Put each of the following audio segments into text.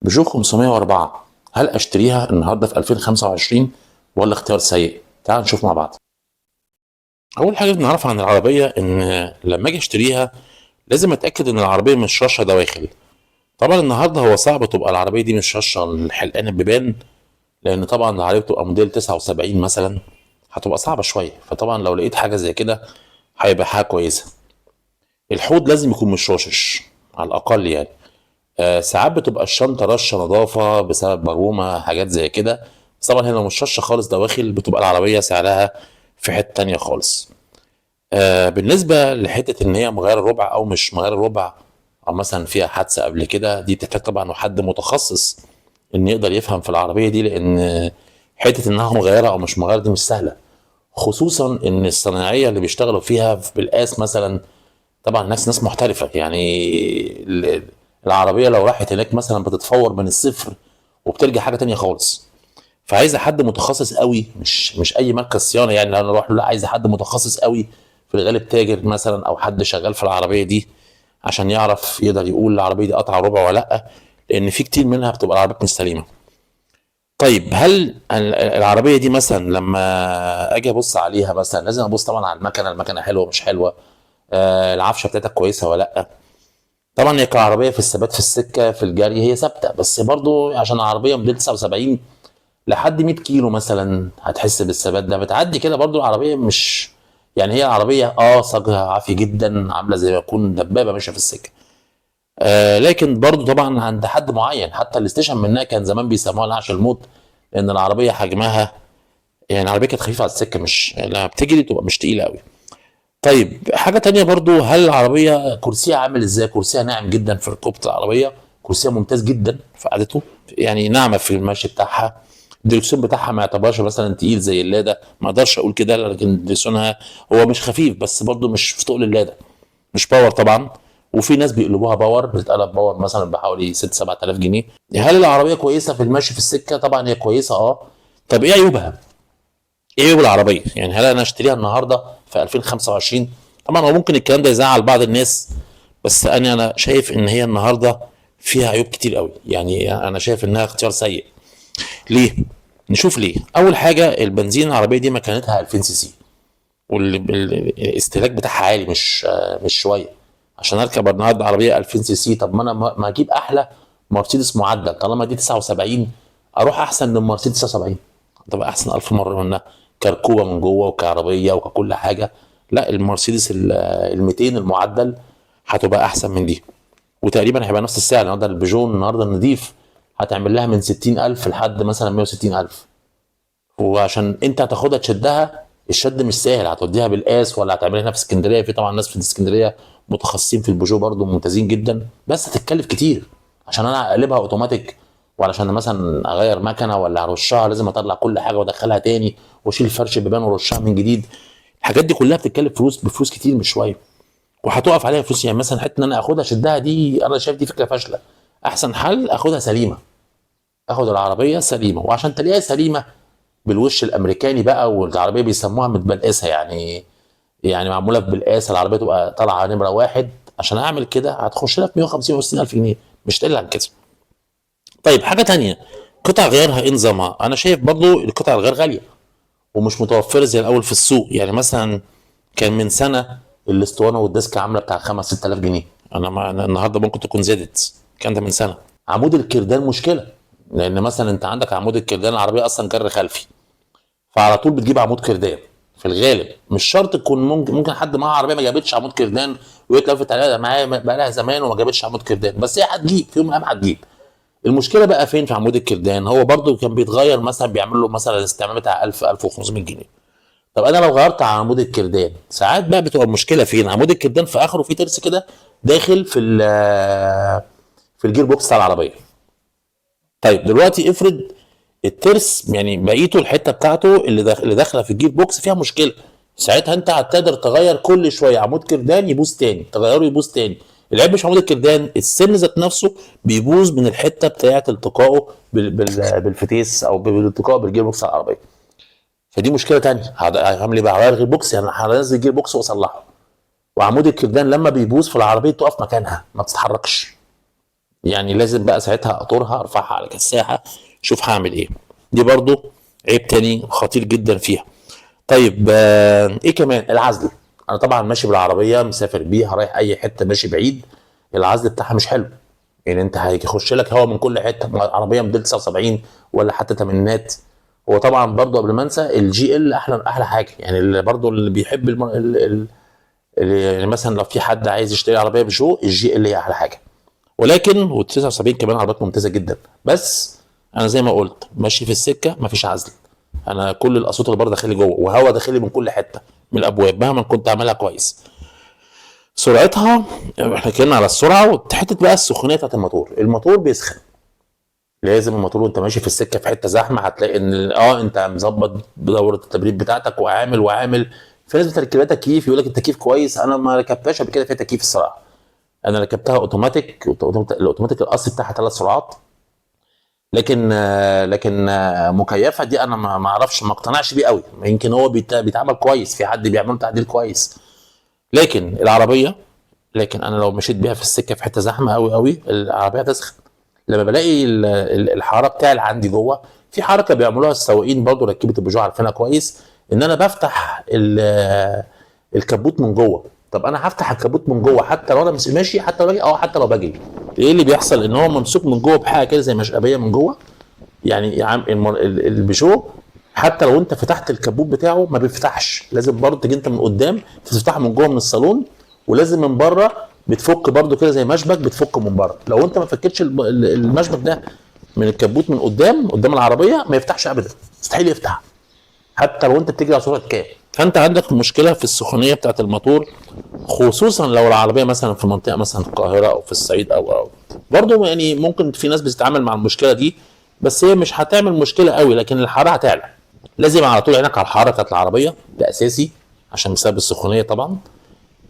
بيجو 504 هل اشتريها النهارده في 2025 ولا اختيار سيء؟ تعال نشوف مع بعض. اول حاجه نعرفها عن العربيه ان لما اجي اشتريها لازم اتاكد ان العربيه مش رشه دواخل. طبعا النهارده هو صعب تبقى العربيه دي مش رشه الحلقان البيبان، لان طبعا العربيه بتبقى موديل 79 مثلا، هتبقى صعبه شويه. فطبعا لو لقيت حاجه زي كده هيبقى حاجه كويسه. الحوض لازم يكون مش رشش على الاقل يعني. ساعات بتبقى الشنطه رشه نظافه بسبب مرومه حاجات زي كده، بس طبعا هنا لو مش رشه خالص دواخل بتبقى العربيه سعرها في حته تانيه خالص. بالنسبه لحته ان هي مغير ربع او مش مغير ربع، او مثلا فيها حادثه قبل كده، دي تحتاج طبعا حد متخصص ان يقدر يفهم في العربيه دي، لان حته انها مغيره او مش مغيره دي مش سهله. خصوصا ان الصناعيه اللي بيشتغلوا فيها بالقاس مثلا، طبعا ناس محترفه يعني. العربيه لو راحت هناك مثلا بتتفور من الصفر وبترجع حاجه تانية خالص. فعايزه حد متخصص قوي، مش اي مركز صيانه يعني لو انا اروح له، لا عايزه حد متخصص قوي، في الغالب تاجر مثلا او حد شغال في العربيه دي، عشان يعرف يقدر يقول العربيه دي قطع ربع ولا لا، لان في كتير منها بتبقى العربيات مش سليمه. طيب هل العربيه دي مثلا لما اجي ابص عليها مثلا لازم ابص طبعا على المكنه حلوه مش حلوه، العفشه بتاعتها كويسه ولا لا؟ طبعا هي كعربيه في الثبات في السكه في الجري هي ثابته، بس برضو عشان عربيه موديل 79 لحد 100 كيلو مثلا هتحس بالثبات ده، بتعدي كده برضو العربيه مش يعني. هي العربيه صاجها عافي جدا، عامله زي ما يكون دبابه ماشيه في السكه. لكن برضو طبعا عند حد معين، حتى الاستيشن منها كان زمان بيسموها نعش الموت، لان العربيه حجمها يعني العربيه كانت خفيفه على السكه، مش لما بتجري تبقى مش تقيله قوي. طيب حاجه تانية برضو، هل العربيه كرسيها عامل ازاي؟ كرسيها ناعم جدا في ركوبه العربيه، كرسيها ممتاز جدا في قعدته، يعني ناعمه في المشي بتاعها. الدركسيون بتاعها ما يعتبرش مثلا تقيل زي اللاده، ما اقدرش اقول كده، لكن دركسيونها هو مش خفيف بس برضو مش في تقل اللاده، مش باور طبعا. وفي ناس بيقلبوها باور، بتتقلب باور مثلا بحوالي 6 7000 جنيه. هل العربيه كويسه في المشي في السكه؟ طبعا هي كويسه طب ايه عيوبها؟ ايه عيوب العربيه؟ يعني هل انا اشتريها النهارده في 2025؟ طبعا هو ممكن الكلام ده يزعل بعض الناس، بس انا شايف ان هي النهارده فيها عيوب كتير قوي، يعني انا شايف انها اختيار سيء. ليه؟ نشوف ليه. اول حاجه البنزين، العربيه دي مكانتها 2000 سي سي، والاستهلاك بتاعها عالي، مش شويه. عشان اركب النهارده عربيه 2000 سي سي، طب ما انا ما اجيب احلى مرسيدس معدل، طالما دي 79 اروح احسن من مرسيدس 79، تبقى احسن 1000 مره منها كركوبه من جوه وكعربيه وككل حاجه. لا المرسيدس ال 200 المعدل هتبقى احسن من دي، وتقريبا هيبقى نفس السعر. النهارده البيجو النهارده النضيف هتعمل لها من 60000 لحد مثلا 160000. وعشان انت هتاخدها تشدها، الشد مش سهل، هتوديها بالقاس ولا هتعملها هنا في اسكندريه؟ في طبعا ناس في اسكندريه متخصصين في البيجو برضو ممتازين جدا، بس هتتكلف كتير عشان انا اقلبها اوتوماتيك، وعلشان مثلا اغير مكنه ولا ارشها لازم اطلع كل حاجه وادخلها تاني واشيل فرش البيبان وارشها من جديد. الحاجات دي كلها بتتكلف بفلوس كتير مش شويه، وهتقف عليها فلوس. يعني مثلا حته ان انا اخدها اشدها دي انا شايف دي فكره فاشله. احسن حل اخدها سليمه، اخد العربيه سليمه، وعشان تلاقيها سليمه بالوش الامريكاني بقى، والعربيه بيسموها متبلقسه يعني معموله بالقاس، العربيه تبقى طالعه نمره واحد. عشان اعمل كده هتخش لها في 150 و60 الف جنيه، مش تقل عن كده. طيب حاجه تانية، قطع غيارها ايه نظامها؟ انا شايف برضو القطع الغيار غاليه ومش متوفره زي الاول في السوق. يعني مثلا كان من سنه الاسطوانه والديسك عامله بتاع 5 6000 جنيه، أنا النهارده ممكن تكون زادت، كان ده من سنه. عمود الكردان مشكله، لان مثلا انت عندك عمود الكردان العربيه اصلا جر خلفي، فعلى طول بتجيب عمود كردان. في الغالب مش شرط تكون، ممكن حد معاه عربيه ما جابتش عمود كردان ويتلفت عليها معايا بقى لها زمان وما جابتش عمود كردان، بس هي هتجيب في يوم من الايام هتجيب. المشكله بقى فين؟ في عمود الكردان. هو برضو كان بيتغير، مثلا بيعمل له مثلا الاستعمال بتاع 1000 1500 جنيه. طب انا لو غيرت على عمود الكردان، ساعات بقى بتبقى المشكله فين؟ عمود الكردان في اخره في ترس كده داخل في الجير بوكس بتاع العربيه. طيب دلوقتي افرض الترس يعني بقيته الحته بتاعته اللي داخله في الجير بوكس فيها مشكله، ساعتها انت هتقدر تغير كل شويه عمود كردان يبوظ تاني، تغيره يبوظ تاني. العيب مش عمود الكردان، السن ذات نفسه بيبوظ من الحته بتاعه التقائه بالفتيس او بالالتقاء بالجير بوكس على العربيه. فدي مشكله تانيه. هعمل ايه بقى؟ هغير الجير بوكس، يعني هنزل الجير بوكس واصلحه. وعمود الكردان لما بيبوظ في العربيه تقف مكانها ما بتتحركش، يعني لازم بقى ساعتها اطورها، ارفعها على كساحه، شوف هعمل ايه. دي برضو عيب تاني خطير جدا فيها. طيب ايه كمان؟ العزل. انا طبعا ماشي بالعربيه مسافر بيها رايح اي حته ماشي بعيد، العزل بتاعها مش حلو. يعني انت هيخش لك هواء من كل حته، عربيه موديل 79 ولا حتى تمانينات. هو طبعا برضو قبل ما انسى الجي ال احلى حاجه، يعني اللي برضو اللي بيحب يعني مثلا لو في حد عايز يشتري عربيه بيجو، الجي ال هي احلى حاجه. ولكن وال79 كمان عربيات ممتازه جدا. بس انا زي ما قلت ماشي في السكه مفيش عزل، انا كل الاصوات اللي بره داخلي جوه وهواء داخلي من كل حته من الابواب مهما كنت عاملها كويس. سرعتها، احنا اتكلمنا على السرعه وحته بقى السخونيه بتاعت الموتور. الموتور بيسخن، لازم الموتور وانت ماشي في السكه في حته زحمه هتلاقي ان انت مظبط دوره التبريد بتاعتك وعامل. في ناس بتركب تكييف يقول لك التكييف كويس، انا ما ركبتهاش قبل كده في تكييف الصراحه. انا ركبتها اوتوماتيك، الاوتوماتيك الاصلي بتاعها 3 سرعات. لكن مكيفه دي انا ما اعرفش، ما اقتنعش بيه قوي. يمكن هو بيتعمل كويس، في حد بيعمل تعديل كويس. لكن العربيه، لكن انا لو مشيت بيها في السكه في حته زحمه قوي قوي العربيه تسخن. لما بلاقي الحراره بتاعي اللي عندي جوه، في حركه بيعملوها السواقين برضو ركبت البيجو عارفينها كويس، ان انا بفتح الكبوت من جوه. طب انا هفتح الكبوت من جوه حتى لو انا مش ماشي، حتى لو باجي حتى لو باجي، ايه اللي بيحصل؟ ان هو ممسوك من جوه بحاجه كده زي مشقبيه من جوه. يعني يا عم البيجو حتى لو انت فتحت الكبوت بتاعه ما بيفتحش، لازم برضه تيجي انت من قدام تفتحه من جوه من الصالون، ولازم من بره بتفك برضه كده زي مشبك بتفكه من بره. لو انت ما فكتش المشبك ده من الكبوت من قدام العربيه ما يفتحش ابدا، مستحيل يفتح حتى لو انت بتجري على سرعه كام. فانت عندك مشكله في السخونيه بتاعت الموتور، خصوصا لو العربيه مثلا في منطقه مثلا القاهره او في الصعيد او برضه يعني ممكن في ناس بتتعامل مع المشكله دي، بس هي مش هتعمل مشكله قوي، لكن الحراره هتعلى. لازم على طول عينك على الحراره بتاعت العربيه، ده اساسي عشان بسبب السخونيه طبعا.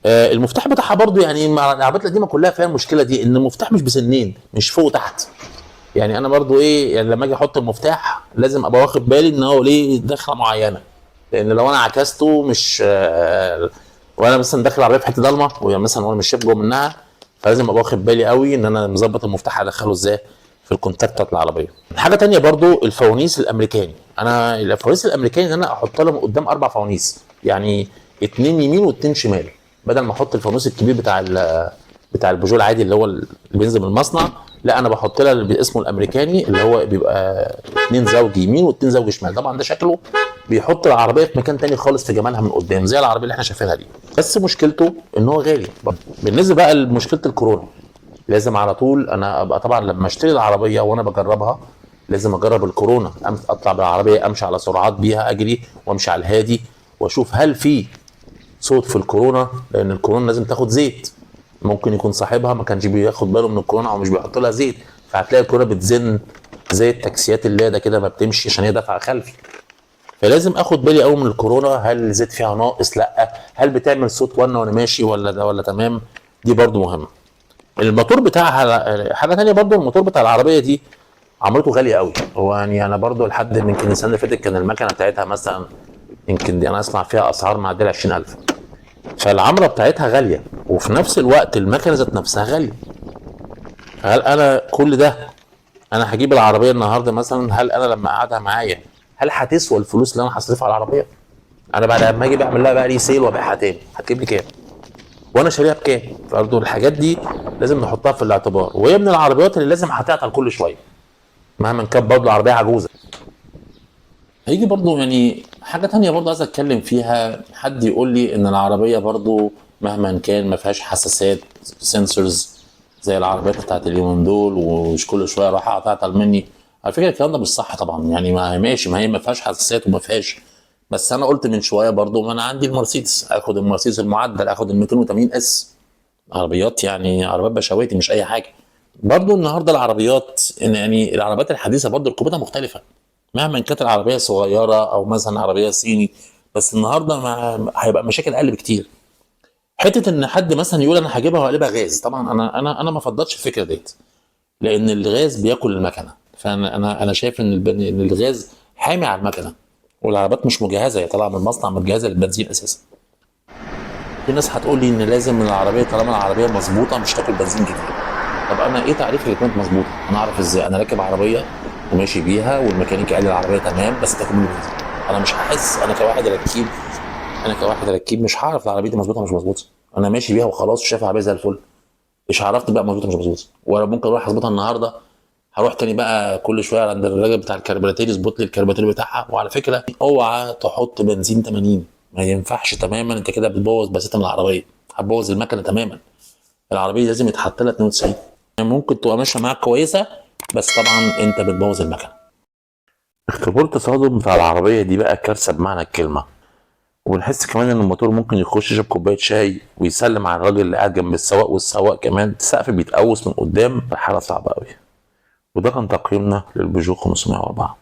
المفتاح بتاعها برضو، يعني مع العربيات القديمه كلها فيها المشكله دي، ان المفتاح مش بسنين، مش فوق وتحت. يعني انا برضو ايه، يعني لما اجي احط المفتاح لازم ابقى واخد بالي ان هو ليه دخله معينه، لان لو انا عكسته مش وانا مثلا داخل العربيه في حته ضلمه مثلا وانا مش شايف جوه منها، فلازم ابقى واخد بالي قوي ان انا مظبط المفتاح هدخله ازاي في الكونتاكت بتاعت العربيه. حاجه تانية برضو الفوانيس الامريكاني. انا الفوانيس الامريكاني ان انا احط لها من قدام 4 فوانيس، يعني 2 يمين و2 شمال، بدل ما احط الفانوس الكبير بتاع البيجو العادي اللي هو اللي بينزل من المصنع. لا انا بحط لها اللي اسمه الامريكاني اللي هو بيبقى 2 زوج يمين و2 زوج شمال. طبعا ده شكله بيحط العربيه في مكان تاني خالص في جمالها من قدام زي العربيه اللي احنا شايفينها دي، بس مشكلته ان هو غالي. بالنسبه بقى لمشكله الكورونا، لازم على طول انا ابقى طبعا لما اشتري العربيه وانا بجربها لازم اجرب الكورونا، اطلع بالعربيه امشي على سرعات بيها اجري وامشي على الهادي واشوف هل في صوت في الكورونا، لان الكورونا لازم تاخد زيت. ممكن يكون صاحبها ما كانش بياخد باله من الكورونا او مش بيحط لها زيت، فهتلاقي الكورونا بتزن زي التاكسيات اللي ده كده ما بتمشي عشان هي دافعه خلفي. فلازم اخد بالي قوي من الكورونا، هل الزيت فيها ناقص؟ لا، هل بتعمل صوت وانا ماشي ولا ده ولا تمام. دي برضو مهمه. الموتور بتاعها حاجه تانية برضو، الموتور بتاع العربيه دي عملته غاليه قوي. هو يعني انا برضو لحد يمكن السنه اللي فاتت كان المكنه بتاعتها مثلا يمكن دي انا اسمع فيها اسعار معدله 20,000. فالعمره بتاعتها غاليه وفي نفس الوقت المكنه ذات نفسها غاليه. هل انا كل ده انا هجيب العربيه النهارده مثلا، هل انا لما اقعدها معايا هل هتسوى الفلوس اللي انا هصرفها على العربيه؟ انا بعد ما اجي بعمل لها بقى ريسيل وابيعها تاني هتجيب لي كام؟ وانا شاريها بكام؟ برضه الحاجات دي لازم نحطها في الاعتبار، وهي من العربيات اللي لازم هتعطل كل شويه مهما كانت برضه عربيه عجوزه. هيجي برضه يعني حاجه تانية برضه عايز اتكلم فيها، حد يقول لي ان العربيه برضه مهما كان ما فيهاش حساسات سنسورز زي العربيات بتاعت اليومين دول، ومش كل شويه راح تعطل مني. على فكره الكلام ده مش صح طبعا، يعني ما هي ماشي، ما هي ما فيهاش حساسات وما فيهاش، بس انا قلت من شويه برضو ما انا عندي المرسيدس، اخد المرسيدس المعدل، اخد ال 280 اس، عربيات يعني عربيات بشواتي مش اي حاجه. برضو النهارده العربيات يعني العربيات الحديثه برضو ركوبتها مختلفه مهما كانت العربيه صغيره او مثلا عربيه صيني، بس النهارده هيبقى مشاكل اقل بكتير. حته ان حد مثلا يقول انا هجيبها واقلبها غاز، طبعا انا ما افضلش الفكره ديت، لان الغاز بياكل المكنه. فانا شايف ان الغاز حامي على المكنه، والعربيات مش مجهزه، هي طالعه من المصنع متجهزه للبنزين اساسا. في ناس هتقول لي ان لازم العربيه طالما العربيه مظبوطه مش تاكل بنزين كتير، طب انا ايه تعريف اللي كانت مظبوطه؟ انا اعرف ازاي؟ انا راكب عربيه وماشي بيها والميكانيكي قال لي العربيه تمام بس تاكل من البنزين. انا مش هحس، انا كواحد ركيب مش هعرف العربيه دي مظبوطه مش مظبوطه. انا ماشي بيها وخلاص وشايف العربيه زي الفل، مش عرفت بقى مظبوطه مش مظبوطه. ولا ممكن اروح اظبطها النهارده، هروح تاني بقى كل شويه عند الراجل بتاع الكربوراتير يظبط لي الكربوراتير بتاعها. وعلى فكره اوعى تحط بنزين 80، ما ينفعش تماما، انت كده بتبوظ بسيطه من العربيه، هتبوظ المكنه تماما. العربيه لازم يتحط لها 92. يعني ممكن تبقى ماشيه معاك كويسه بس طبعا انت بتبوظ المكنه. اختبار التصادم بتاع العربيه دي بقى كارثه بمعنى الكلمه. وبنحس كمان ان الموتور ممكن يخش يشرب كوبايه شاي ويسلم على الراجل اللي قاعد جنب السواق، والسواق كمان السقف بيتقوس من قدام، حاله صعبه قوي. وده كان تقييمنا للبيجو 504.